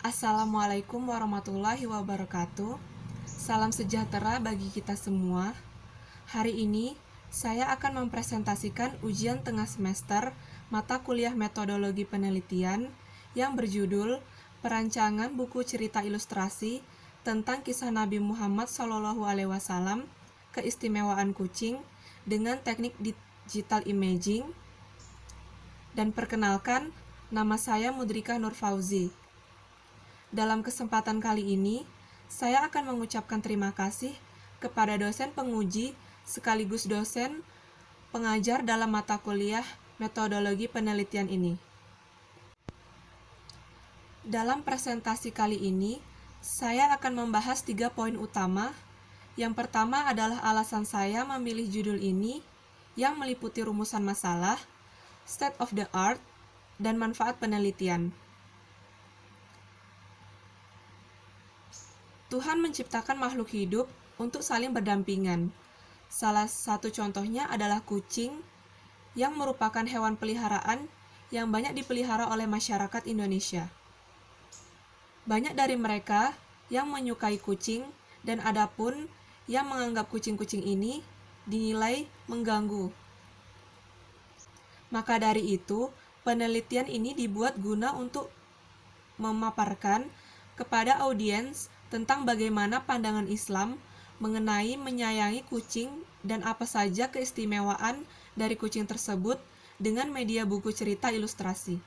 Assalamualaikum warahmatullahi wabarakatuh. Salam sejahtera bagi kita semua. Hari ini saya akan mempresentasikan ujian tengah semester mata kuliah metodologi penelitian yang berjudul Perancangan Buku Cerita Ilustrasi tentang Kisah Nabi Muhammad SAW, Keistimewaan Kucing dengan Teknik Digital Imaging. Dan perkenalkan, nama saya Mudrika Nur Fauzi. Dalam kesempatan kali ini, saya akan mengucapkan terima kasih kepada dosen penguji sekaligus dosen pengajar dalam mata kuliah metodologi penelitian ini. Dalam presentasi kali ini, saya akan membahas 3 poin utama. Yang pertama adalah alasan saya memilih judul ini yang meliputi rumusan masalah, state of the art, dan manfaat penelitian. Tuhan menciptakan makhluk hidup untuk saling berdampingan. Salah satu contohnya adalah kucing, yang merupakan hewan peliharaan yang banyak dipelihara oleh masyarakat Indonesia. Banyak dari mereka yang menyukai kucing, dan ada pun yang menganggap kucing-kucing ini dinilai mengganggu. Maka dari itu, penelitian ini dibuat guna untuk memaparkan kepada audiens tentang bagaimana pandangan Islam mengenai menyayangi kucing dan apa saja keistimewaan dari kucing tersebut dengan media buku cerita ilustrasi.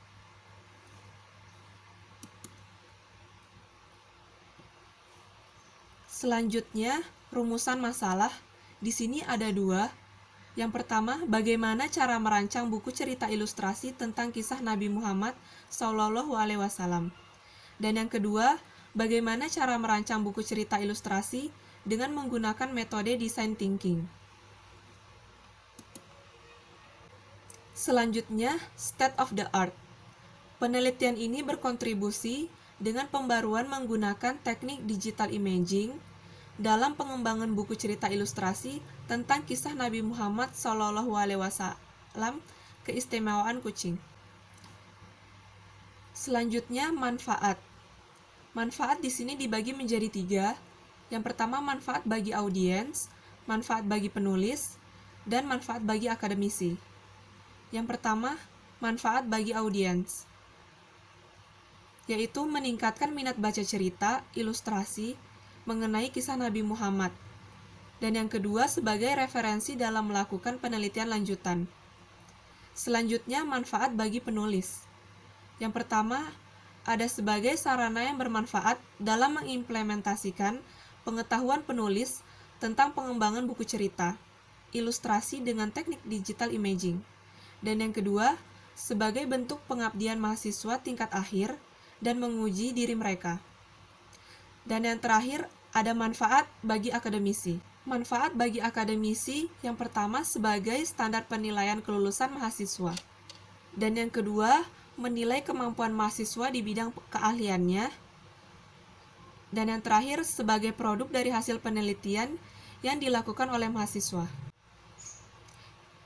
Selanjutnya, rumusan masalah. Di sini ada 2. Yang pertama, bagaimana cara merancang buku cerita ilustrasi tentang kisah Nabi Muhammad SAW. Dan yang kedua, bagaimana cara merancang buku cerita ilustrasi dengan menggunakan metode design thinking. Selanjutnya, state of the art. Penelitian ini berkontribusi dengan pembaruan menggunakan teknik digital imaging dalam pengembangan buku cerita ilustrasi tentang kisah Nabi Muhammad SAW, keistimewaan kucing. Selanjutnya, manfaat. Manfaat di sini dibagi menjadi 3. Yang pertama, manfaat bagi audiens, manfaat bagi penulis, dan manfaat bagi akademisi. Yang pertama, manfaat bagi audiens, yaitu meningkatkan minat baca cerita, ilustrasi, mengenai kisah Nabi Muhammad. Dan yang kedua, sebagai referensi dalam melakukan penelitian lanjutan. Selanjutnya, manfaat bagi penulis. Yang pertama, ada sebagai sarana yang bermanfaat dalam mengimplementasikan pengetahuan penulis tentang pengembangan buku cerita, ilustrasi dengan teknik digital imaging. Dan yang kedua, sebagai bentuk pengabdian mahasiswa tingkat akhir dan menguji diri mereka. Dan yang terakhir, ada manfaat bagi akademisi. Manfaat bagi akademisi yang pertama sebagai standar penilaian kelulusan mahasiswa. Dan yang kedua, menilai kemampuan mahasiswa di bidang keahliannya. Dan yang terakhir, sebagai produk dari hasil penelitian yang dilakukan oleh mahasiswa.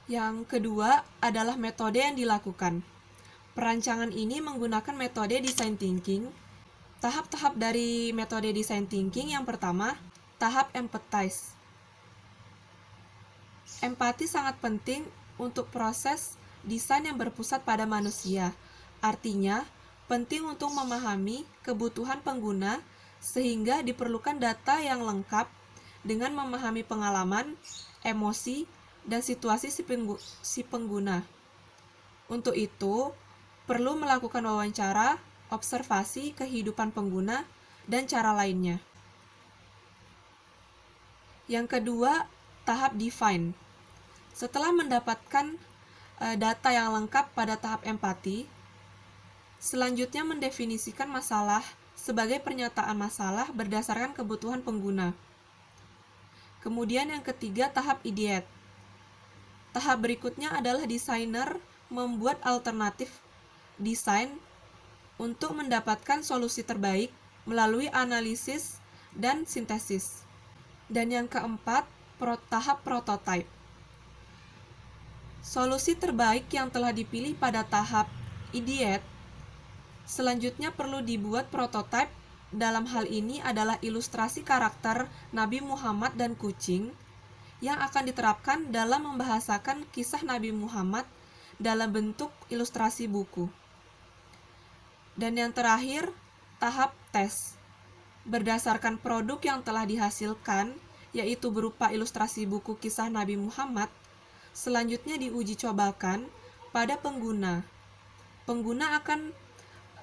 Yang kedua adalah metode yang dilakukan. Perancangan ini menggunakan metode design thinking. Tahap-tahap dari metode design thinking yang pertama, tahap empathize. Empati sangat penting untuk proses desain yang berpusat pada manusia. Artinya, penting untuk memahami kebutuhan pengguna sehingga diperlukan data yang lengkap dengan memahami pengalaman, emosi, dan situasi si pengguna. Untuk itu, perlu melakukan wawancara, observasi kehidupan pengguna, dan cara lainnya. Yang kedua, tahap define. Setelah mendapatkan data yang lengkap pada tahap empati, selanjutnya mendefinisikan masalah sebagai pernyataan masalah berdasarkan kebutuhan pengguna. Kemudian yang ketiga, tahap ideate. Tahap berikutnya adalah desainer membuat alternatif desain untuk mendapatkan solusi terbaik melalui analisis dan sintesis. Dan yang keempat, tahap prototype. Solusi terbaik yang telah dipilih pada tahap ideate Selanjutnya perlu dibuat prototipe. Dalam hal ini adalah ilustrasi karakter Nabi Muhammad dan kucing yang akan diterapkan dalam membahasakan kisah Nabi Muhammad dalam bentuk ilustrasi buku. Dan yang terakhir, tahap tes. Berdasarkan produk yang telah dihasilkan, yaitu berupa ilustrasi buku kisah Nabi Muhammad, selanjutnya diuji cobakan pada pengguna. Pengguna akan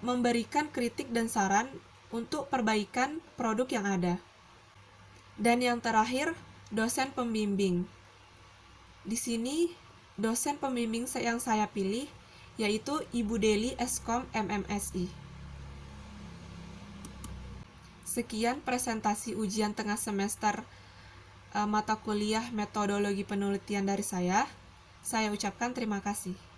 memberikan kritik dan saran untuk perbaikan produk yang ada. Dan yang terakhir, dosen pembimbing. Di sini, dosen pembimbing yang saya pilih yaitu Ibu Deli Eskom MMSI. Sekian presentasi ujian tengah semester mata kuliah metodologi penelitian dari saya. Saya ucapkan terima kasih.